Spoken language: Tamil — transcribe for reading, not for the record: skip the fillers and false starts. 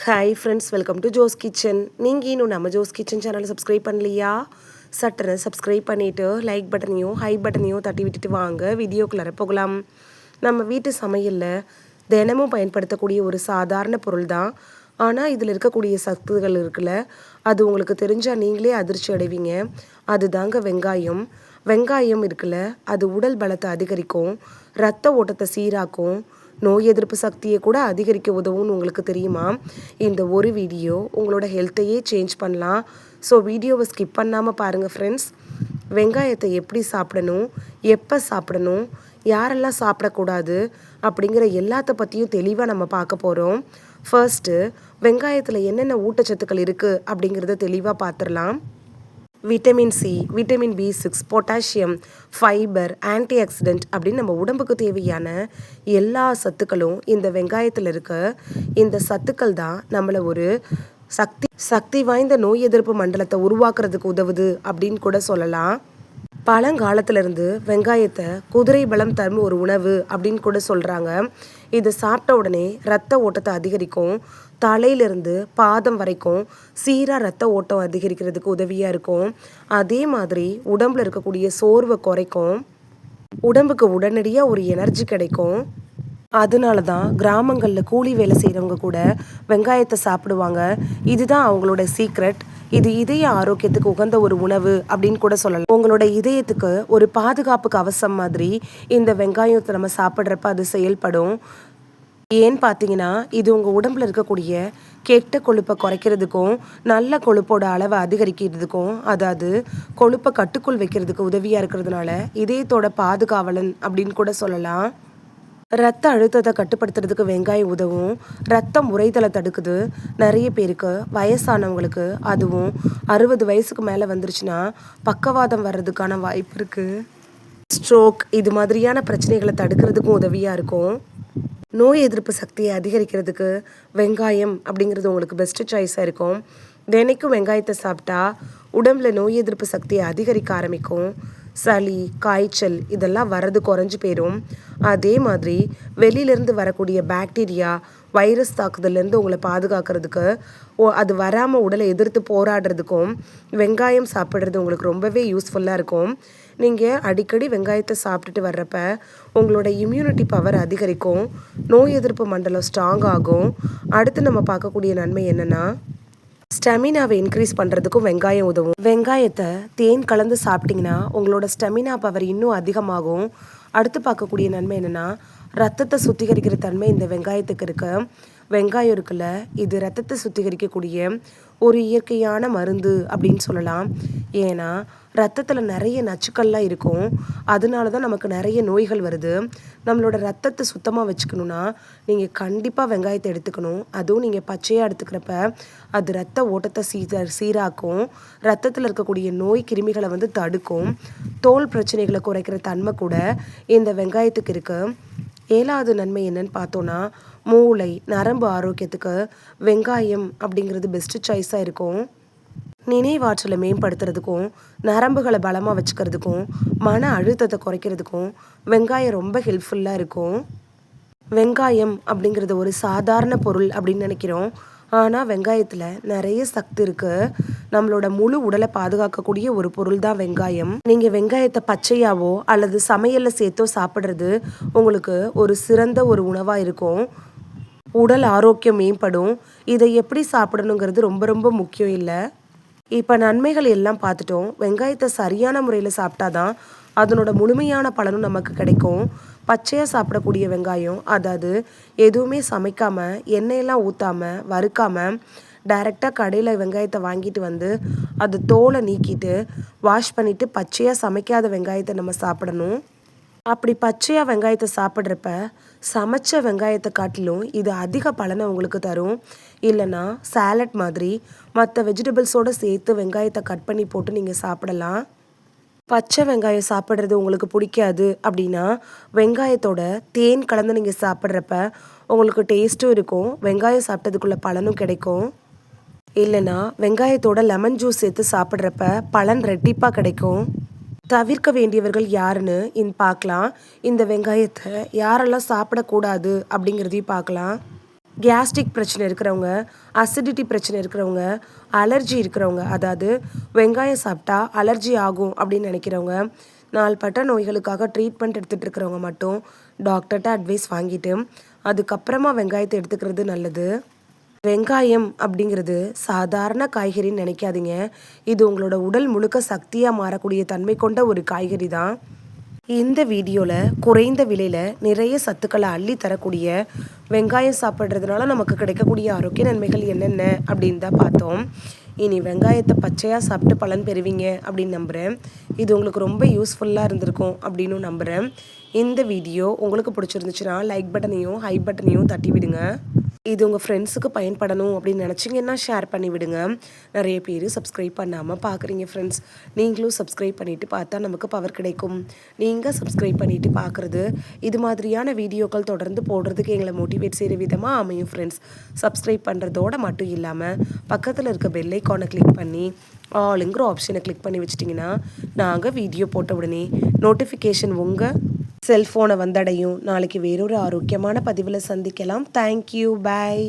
Hi friends, welcome to Jo's kitchen. நீங்கள் இன்னும் நம்ம ஜோஸ் கிச்சன் சேனலை சப்ஸ்கிரைப் பண்ணலையா? சட்டுன்னு சப்ஸ்கிரைப் பண்ணிவிட்டு லைக் பட்டனையும் ஹை பட்டனையும் தட்டி விட்டுட்டு வாங்க வீடியோக்குள்ளார போகலாம். நம்ம வீட்டு சமையலில் தினமும் பயன்படுத்தக்கூடிய ஒரு சாதாரண பொருள் தான். ஆனால் இதில் இருக்கக்கூடிய சத்துகள் இருக்குல்ல, அது உங்களுக்கு தெரிஞ்சால் நீங்களே அதிர்ச்சி அடைவீங்க. அது தாங்க வெங்காயம். வெங்காயம் இருக்குல்ல, அது உடல் பலத்தை அதிகரிக்கும், இரத்த ஓட்டத்தை சீராக்கும், நோய் எதிர்ப்பு சக்தியை கூட அதிகரிக்க உதவும்னு உங்களுக்கு தெரியுமா? இந்த ஒரு வீடியோ உங்களோட ஹெல்த்தையே சேஞ்ச் பண்ணலாம். ஸோ வீடியோவை ஸ்கிப் பண்ணாமல் பாருங்கள் ஃப்ரெண்ட்ஸ். வெங்காயத்தை எப்படி சாப்பிடணும், எப்போ சாப்பிடணும், யாரெல்லாம் சாப்பிடக்கூடாது அப்படிங்கிற எல்லாத்த பற்றியும் தெளிவாக நம்ம பார்க்க போகிறோம். ஃபர்ஸ்ட்டு வெங்காயத்தில் என்னென்ன ஊட்டச்சத்துக்கள் இருக்குது அப்படிங்கிறத தெளிவாக பார்த்துடலாம். Vitamin C, vitamin B6, potassium, fibre, anti accident அப்படின்னு நம்ம உடம்புக்கு தேவையான எல்லா சத்துக்களும் இந்த வெங்காயத்தில் இருக்க. இந்த சத்துக்கள் தான் நம்மளை ஒரு சக்தி வாய்ந்த நோய் எதிர்ப்பு மண்டலத்தை உருவாக்குறதுக்கு உதவுது அப்படின்னு கூட சொல்லலாம். பழங்காலத்திலிருந்து வெங்காயத்தை குதிரை பலம் தரும் ஒரு உணவு அப்படின்னு கூட சொல்கிறாங்க. இதை சாப்பிட்ட உடனே ரத்த ஓட்டத்தை அதிகரிக்கும், தலையிலிருந்து பாதம் வரைக்கும் சீராக ரத்த ஓட்டம் அதிகரிக்கிறதுக்கு உதவியாக இருக்கும். அதே மாதிரி உடம்புல இருக்கக்கூடிய சோர்வை குறைக்கும், உடம்புக்கு உடனடியாக ஒரு எனர்ஜி கிடைக்கும். அதனால தான் கிராமங்களில் கூலி வேலை செய்கிறவங்க கூட வெங்காயத்தை சாப்பிடுவாங்க. இதுதான் அவங்களோட சீக்ரெட். இது இதய ஆரோக்கியத்துக்கு உகந்த ஒரு உணவு அப்படின்னு கூட சொல்லலாம். உங்களோட இதயத்துக்கு ஒரு பாதுகாப்பு கவசம் மாதிரி இந்த வெங்காயத்தை நம்ம சாப்பிட்றப்ப அது செயல்படும். ஏன்னு பார்த்தீங்கன்னா, இது உங்கள் உடம்புல இருக்கக்கூடிய கெட்ட கொழுப்பை குறைக்கிறதுக்கும் நல்ல கொழுப்போட அளவை அதிகரிக்கிறதுக்கும், அதாவது கொழுப்பை கட்டுக்குள் வைக்கிறதுக்கு உதவியாக இருக்கிறதுனால இதயத்தோட பாதுகாவலன் அப்படின்னு கூட சொல்லலாம். ரத்த அழுத்தத்தை கட்டுப்படுத்துறதுக்கு வெங்காயம் உதவும். ரத்தம் உறைதலை தடுக்குது. நிறைய பேருக்கு வயசானவங்களுக்கு, அதுவும் 60 வயசுக்கு மேலே வந்துருச்சுன்னா பக்கவாதம் வர்றதுக்கான வாய்ப்பு இருக்குது. ஸ்ட்ரோக் இது மாதிரியான பிரச்சனைகளை தடுக்கிறதுக்கும் உதவியாக இருக்கும். நோய் எதிர்ப்பு சக்தியை அதிகரிக்கிறதுக்கு வெங்காயம் அப்படிங்கிறது உங்களுக்கு பெஸ்ட்டு சாய்ஸாக இருக்கும். தினைக்கும் வெங்காயத்தை சாப்பிட்டா உடம்புல நோய் எதிர்ப்பு சக்தியை அதிகரிக்க ஆரம்பிக்கும். சளி, காய்ச்சல் இதெல்லாம் வர்றது குறைஞ்சி போயிடும். அதே மாதிரி வெளியிலேருந்து வரக்கூடிய பாக்டீரியா, வைரஸ் தாக்குதல்லேருந்து உங்களை பாதுகாக்கிறதுக்கு, அது வராமல் உடலை எதிர்த்து போராடுறதுக்கும் வெங்காயம் சாப்பிட்றது உங்களுக்கு ரொம்பவே யூஸ்ஃபுல்லாக இருக்கும். நீங்கள் அடிக்கடி வெங்காயத்தை சாப்பிட்டுட்டு வர்றப்ப உங்களோட இம்யூனிட்டி பவர் அதிகரிக்கும், நோய் எதிர்ப்பு மண்டலம் ஸ்ட்ராங் ஆகும். அடுத்து நம்ம பார்க்கக்கூடிய நன்மை என்னென்னா, ஸ்டெமினாவை இன்க்ரீஸ் பண்ணுறதுக்கும் வெங்காயம் உதவும். வெங்காயத்தை தேன் கலந்து சாப்பிட்டிங்கன்னா உங்களோட ஸ்டெமினா பவர் இன்னும் அதிகமாகும். அடுத்து பார்க்கக்கூடிய நன்மை என்னென்னா, ரத்தத்தை சுத்திகரிக்கிற தன்மை இந்த வெங்காயத்துக்கு இருக்கு. வெங்காயம் இருக்குல்ல, இது ரத்தத்தை சுத்திகரிக்கக்கூடிய ஒரு இயற்கையான மருந்து அப்படின்னு சொல்லலாம். ஏன்னா ரத்தத்தில் நிறைய நச்சுக்கள்லாம் இருக்கும். அதனால தான் நமக்கு நிறைய நோய்கள் வருது. நம்மளோட ரத்தத்தை சுத்தமாக வச்சுக்கணுன்னா நீங்கள் கண்டிப்பாக வெங்காயத்தை எடுத்துக்கணும். அதுவும் நீங்கள் பச்சையாக எடுத்துக்கிறப்ப அது ரத்த ஓட்டத்தை சீராக்கும், ரத்தத்தில் இருக்கக்கூடிய நோய் கிருமிகளை தடுக்கும். தோல் பிரச்சனைகளை குறைக்கிற தன்மை கூட இந்த வெங்காயத்துக்கு இருக்குது. 7வது நன்மை என்னன்னு பார்த்தோன்னா, மூளை நரம்பு ஆரோக்கியத்துக்கு வெங்காயம் அப்படிங்கிறது பெஸ்ட்டு சாய்ஸாக இருக்கும். நினைவாற்றலை மேம்படுத்துறதுக்கும், நரம்புகளை பலமாக வச்சுக்கிறதுக்கும், மன அழுத்தத்தை குறைக்கிறதுக்கும் வெங்காயம் ரொம்ப ஹெல்ப்ஃபுல்லாக இருக்கும். வெங்காயம் அப்படிங்கிறது ஒரு சாதாரண பொருள் அப்படின்னு நினைக்கிறோம். ஆனால் வெங்காயத்தில் நிறைய சக்தி இருக்குது. நம்மளோட முழு உடலை பாதுகாக்கக்கூடிய ஒரு பொருள் தான் வெங்காயம். நீங்கள் வெங்காயத்தை பச்சையாவோ அல்லது சமையலில் சேர்த்தோ சாப்பிட்றது உங்களுக்கு ஒரு சிறந்த ஒரு உணவாக இருக்கும். உடல் ஆரோக்கியம் மேம்படும். இதை எப்படி சாப்பிடணுங்கிறது ரொம்ப ரொம்ப முக்கியம் இல்லை. இப்போ நன்மைகள் எல்லாம் பார்த்துட்டோம். வெங்காயத்தை சரியான முறையில் சாப்பிட்டா தான் அதனோட முழுமையான பலனும் நமக்கு கிடைக்கும். பச்சையாக சாப்பிடக்கூடிய வெங்காயம், அதாவது எதுவுமே சமைக்காமல் எண்ணெயெல்லாம் ஊற்றாமல் வறுக்காமல் டைரெக்டாக கடையில் வெங்காயத்தை வாங்கிட்டு அது தோலை நீக்கிட்டு வாஷ் பண்ணிவிட்டு பச்சையாக சமைக்காத வெங்காயத்தை நம்ம சாப்பிடணும். அப்படி பச்சையாக வெங்காயத்தை சாப்பிட்றப்ப சமைச்ச வெங்காயத்தை காட்டிலும் இது அதிக பலனை உங்களுக்கு தரும். இல்லைன்னா சாலட் மாதிரி மற்ற வெஜிடபிள்ஸோடு சேர்த்து வெங்காயத்தை கட் பண்ணி போட்டு நீங்கள் சாப்பிடலாம். பச்சை வெங்காயம் சாப்பிட்றது உங்களுக்கு பிடிக்காது அப்படின்னா வெங்காயத்தோட தேன் கலந்து நீங்கள் சாப்பிட்றப்ப உங்களுக்கு டேஸ்ட்டும் இருக்கும், வெங்காயம் சாப்பிட்டதுக்குள்ள பலனும் கிடைக்கும். இல்லைன்னா வெங்காயத்தோட லெமன் ஜூஸ் சேர்த்து சாப்பிட்றப்ப பலன் ரெட்டிப்பாக கிடைக்கும். தவிர்க்க வேண்டியவர்கள் யாருன்னு பார்க்கலாம். இந்த வெங்காயத்தை யாரெல்லாம் சாப்பிடக்கூடாது அப்படிங்கிறதையும் பார்க்கலாம். கேஸ்ட்ரிக் பிரச்சனை இருக்கிறவங்க, அசிடிட்டி பிரச்சனை இருக்கிறவங்க, அலர்ஜி இருக்கிறவங்க, அதாவது வெங்காயம் சாப்பிட்டா அலர்ஜி ஆகும் அப்படின்னு நினைக்கிறவங்க, நாள்பட்ட நோய்களுக்காக ட்ரீட்மெண்ட் எடுத்துகிட்டு இருக்கிறவங்க மட்டும் டாக்டர்கிட்ட அட்வைஸ் வாங்கிட்டு அதுக்கப்புறமா வெங்காயத்தை எடுத்துக்கிறது நல்லது. வெங்காயம் அப்படிங்கிறது சாதாரண காய்கறின்னு நினைக்காதீங்க. இது உங்களோட உடல் முழுக்க சக்தியாக மாறக்கூடிய தன்மை கொண்ட ஒரு காய்கறி தான். இந்த வீடியோவில் குறைந்த விலையில் நிறைய சத்துக்களை அள்ளி தரக்கூடிய வெங்காயம் சாப்பிட்றதுனால நமக்கு கிடைக்கக்கூடிய ஆரோக்கிய நன்மைகள் என்னென்ன அப்படின்னு தான் பார்த்தோம். இனி வெங்காயத்தை பச்சையாக சாப்பிட்டு பலன் பெறுவீங்க அப்படின்னு நம்புகிறேன். இது உங்களுக்கு ரொம்ப யூஸ்ஃபுல்லாக இருந்திருக்கும் அப்படின்னு நம்புகிறேன். இந்த வீடியோ உங்களுக்கு பிடிச்சிருந்துச்சுன்னா லைக் பட்டனையும் ஹை பட்டனையும் தட்டி விடுங்க. இது உங்கள் ஃப்ரெண்ட்ஸுக்கு பயன்படணும் அப்படின்னு நினச்சிங்கன்னா ஷேர் பண்ணி விடுங்க. நிறைய பேர் சப்ஸ்கிரைப் பண்ணாமல் பார்க்குறீங்க ஃப்ரெண்ட்ஸ். நீங்களும் சப்ஸ்கிரைப் பண்ணிவிட்டு பார்த்தா நமக்கு பவர் கிடைக்கும். நீங்கள் சப்ஸ்கிரைப் பண்ணிவிட்டு பார்க்குறது இது மாதிரியான வீடியோக்கள் தொடர்ந்து போடுறதுக்கு எங்களை மோட்டிவேட் செய்கிற விதமாக அமையும் ஃப்ரெண்ட்ஸ். சப்ஸ்கிரைப் பண்ணுறதோட மட்டும் இல்லாமல் பக்கத்தில் இருக்க பெல் ஐக்கானை கிளிக் பண்ணி ஆளுங்கிற ஆப்ஷனை கிளிக் பண்ணி வச்சிட்டிங்கன்னா நாங்கள் வீடியோ போட்ட உடனே நோட்டிஃபிகேஷன் உங்கள் செல்ஃபோனை வந்தடையும். நாளைக்கு வேறொரு ஆரோக்கியமான பதிவில் சந்திக்கலாம். தேங்க்யூ, பாய்.